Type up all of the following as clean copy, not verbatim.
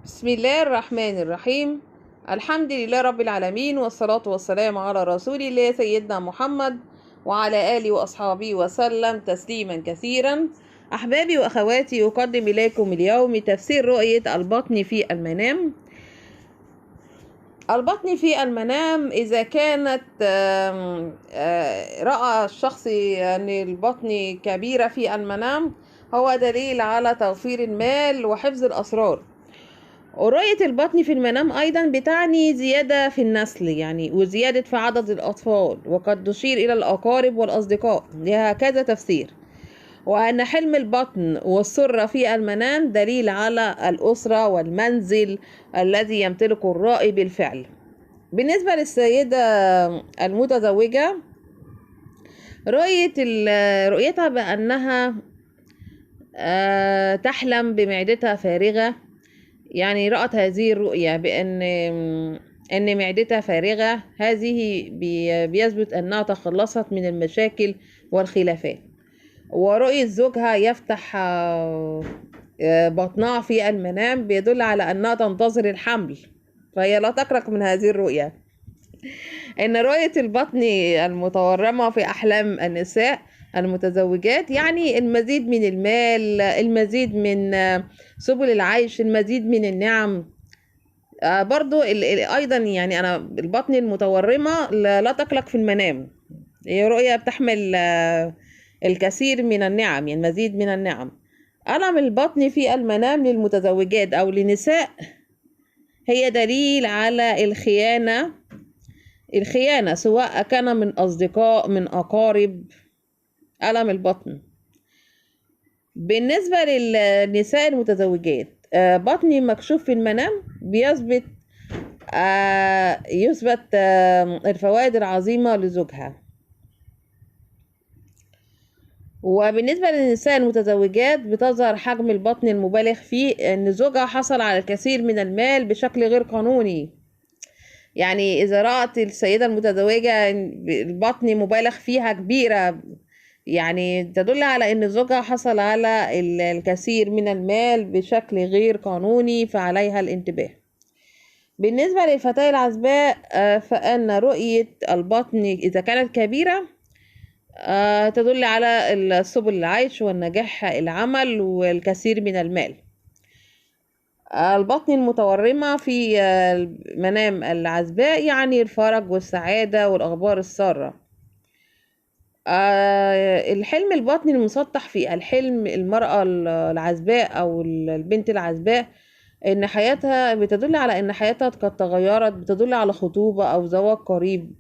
بسم الله الرحمن الرحيم. الحمد لله رب العالمين، والصلاة والسلام على رسول الله سيدنا محمد وعلى آله وأصحابه وسلم تسليما كثيرا. أحبابي وأخواتي، أقدم إليكم اليوم تفسير رؤية البطن في المنام. البطن في المنام إذا كانت رأى الشخص أن البطن كبيرة في المنام، هو دليل على توفير المال وحفظ الأسرار. ورؤية البطن في المنام أيضا بتعني زيادة في النسل، وزيادة في عدد الأطفال، وقد تشير إلى الأقارب والأصدقاء، لها كذا تفسير. وأن حلم البطن والسرة في المنام دليل على الأسرة والمنزل الذي يمتلكه الرائي بالفعل. بالنسبة للسيدة المتزوجة، رؤيتها بأنها تحلم بمعدتها فارغة. رأت هذه الرؤية بأن معدتها فارغة، هذه بيثبت أنها تخلصت من المشاكل والخلافات. ورؤية زوجها يفتح بطنها في المنام بيدل على أنها تنتظر الحمل، فهي لا تقلق من هذه الرؤية. إن رؤية البطن المتورمة في أحلام النساء المتزوجات المزيد من المال، المزيد من سبل العيش، المزيد من النعم. برضو أيضا أنا البطن المتورمة لا تقلق في المنام، هي رؤية بتحمل الكثير من النعم، المزيد من النعم. ألم البطن في المنام للمتزوجات أو لنساء هي دليل على الخيانة، سواء كان من أصدقاء من أقارب. ألم البطن بالنسبة للنساء المتزوجات، بطن مكشوف في المنام يثبت الفوائد العظيمة لزوجها. وبالنسبة للنساء المتزوجات بتظهر حجم البطن المبالغ فيه، ان زوجها حصل على الكثير من المال بشكل غير قانوني. إذا رأت السيدة المتزوجة البطن مبالغ فيها كبيرة، تدل على ان زوجها حصل على الكثير من المال بشكل غير قانوني، فعليها الانتباه. بالنسبة للفتاة العزباء، فإن رؤية البطن إذا كانت كبيرة تدل على سبل العيش والنجاح العمل والكثير من المال. البطن المتورمة في منام العزباء الفرج والسعادة والأخبار السارة. الحلم البطني المسطح في الحلم المرأة العزباء أو البنت العزباء إن حياتها بتدل على إن حياتها قد تغيرت، بتدل على خطوبة أو زواج قريب.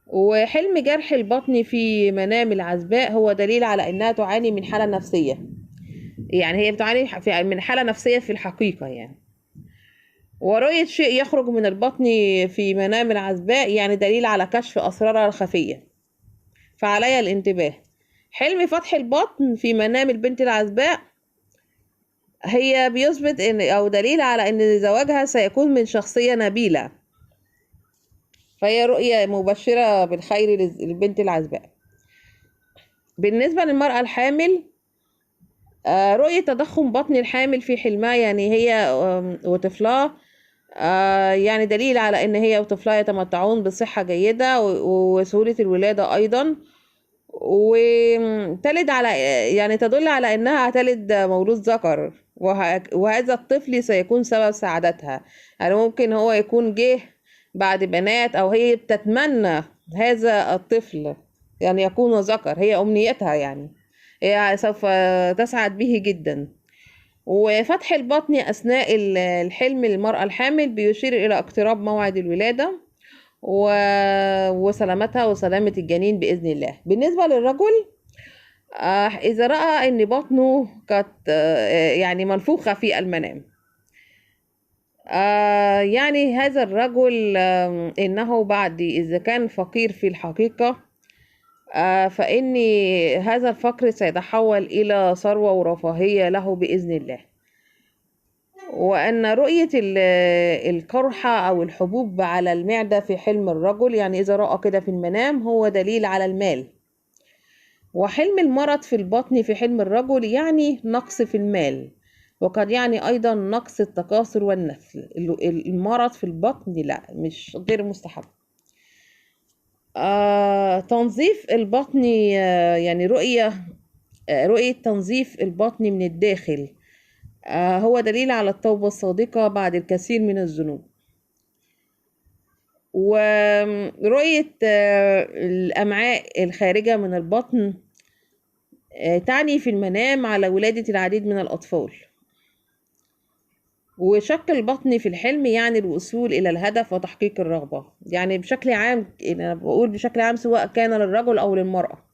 وحلم جرح البطن في منام العزباء هو دليل على إنها تعاني من حالة نفسية، هي بتعاني من حالة نفسية في الحقيقة. ورؤية شيء يخرج من البطن في منام العزباء دليل على كشف أسرارها الخفية، فعليها الانتباه. حلم فتح البطن في منام البنت العزباء هي بيثبت أو دليل على أن زواجها سيكون من شخصية نبيلة، فهي رؤية مبشرة بالخير للبنت العزباء. بالنسبة للمرأة الحامل، رؤية تضخم بطن الحامل في حلمها هي وطفلها دليل على أن هي وطفلها يتمتعون بصحة جيدة وسهولة الولادة أيضا. وتلد على تدل على أنها تلد مولود ذكر، وهذا الطفل سيكون سبب سعادتها. ممكن هو يكون جه بعد بنات، أو هي بتتمنى هذا الطفل يكون ذكر، هي أمنيتها، هي سوف تسعد به جدا. وفتح البطن أثناء الحلم للمرأة الحامل بيشير إلى اقتراب موعد الولادة وسلامتها وسلامة الجنين بإذن الله. بالنسبة للرجل، إذا رأى أن بطنه كانت منفوخة في المنام، هذا الرجل إنه بعد إذا كان فقير في الحقيقة، فإن هذا الفقر سيتحول إلى ثروة ورفاهية له بإذن الله. وأن رؤية القرحة أو الحبوب على المعدة في حلم الرجل، إذا رأى كده في المنام، هو دليل على المال. وحلم المرض في البطن في حلم الرجل نقص في المال، وقد يعني أيضا نقص التكاثر والنسل. المرض في البطن لا، مش غير مستحب. تنظيف البطن، يعني رؤية تنظيف البطن من الداخل هو دليل على التوبة الصادقة بعد الكثير من الذنوب. ورؤية الأمعاء الخارجة من البطن تعني في المنام على ولادة العديد من الأطفال. وشق البطن في الحلم يعني الوصول إلى الهدف وتحقيق الرغبة، يعني بشكل عام، أنا بقول بشكل عام سواء كان للرجل أو للمرأة.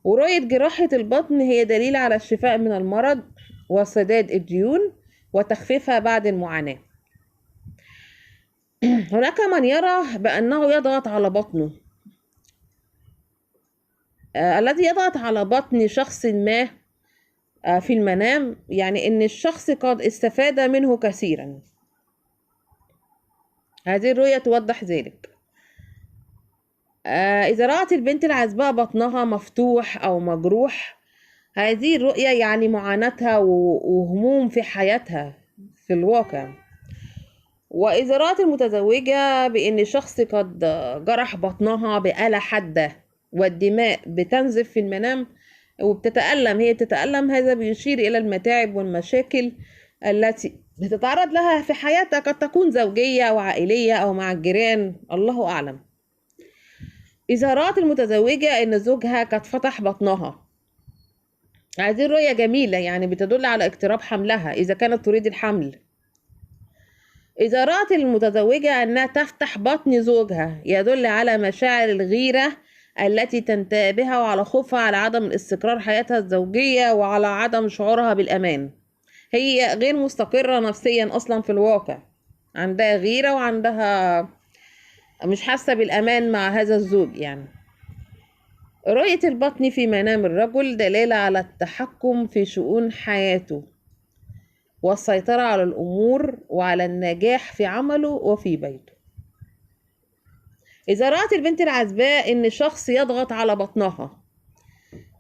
ورؤية جراحة البطن هي دليل على الشفاء من المرض وسداد الديون وتخفيفها بعد المعاناة. هناك من يرى بأنه يضغط على بطنه. الذي يضغط على بطن شخص ما في المنام يعني إن الشخص قد استفاد منه كثيرا. هذه الرؤية توضح ذلك. إذا رأت البنت العزباء بطنها مفتوح أو مجروح، هذه الرؤية يعني معاناتها وهموم في حياتها في الواقع. وإذا رأت المتزوجة بأن شخص قد جرح بطنها بآلة حادة والدماء بتنزف في المنام وبتتألم، هي بتتألم، هذا بيشير إلى المتاعب والمشاكل التي بتتعرض لها في حياتها، قد تكون زوجية أو عائلية أو مع الجيران، الله أعلم. إذا رأت المتزوجة أن زوجها قد فتح بطنها، هذه الرؤية جميلة، يعني بتدل على اقتراب حملها إذا كانت تريد الحمل. إذا رأت المتزوجة أنها تفتح بطن زوجها، يدل على مشاعر الغيرة التي تنتابها بها وعلى خوفها على عدم استقرار حياتها الزوجية وعلى عدم شعورها بالأمان. هي غير مستقرة نفسيا أصلا في الواقع، عندها غيرة وعندها مش حاسة بالأمان مع هذا الزوج. يعني رؤية البطن في منام الرجل دلالة على التحكم في شؤون حياته والسيطرة على الأمور وعلى النجاح في عمله وفي بيته. إذا رأت البنت العزباء إن شخص يضغط على بطنها،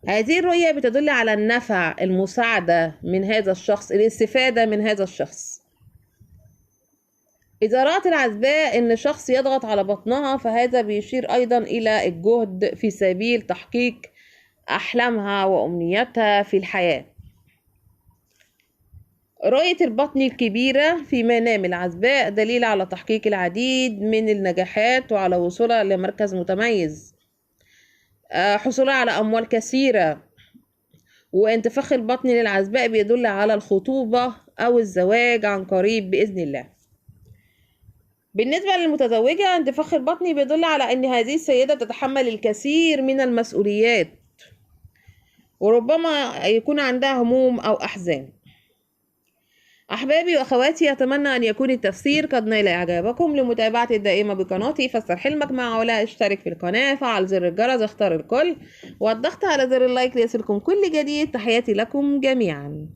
هذه الرؤية بتدل على النفع، المساعدة من هذا الشخص، الاستفادة من هذا الشخص. إذا رأت العزباء إن شخص يضغط على بطنها، فهذا بيشير أيضا إلى الجهد في سبيل تحقيق أحلامها وأمنياتها في الحياة. رؤية البطن الكبيرة في منام العزباء دليل على تحقيق العديد من النجاحات وعلى وصولها لمركز متميز، حصولها على أموال كثيرة. وانتفاخ البطن للعزباء بيدل على الخطوبة أو الزواج عن قريب بإذن الله. بالنسبة للمتزوجة، انتفاخ البطن بيدل على أن هذه السيدة تتحمل الكثير من المسؤوليات وربما يكون عندها هموم أو أحزان. أحبابي وأخواتي، أتمنى أن يكون التفسير قد نال إعجابكم. لمتابعتي الدائمة بقناتي فسر حلمك مع علا، اشترك في القناة، فعل زر الجرس، اختار الكل، والضغط على زر اللايك ليصلكم كل جديد. تحياتي لكم جميعا.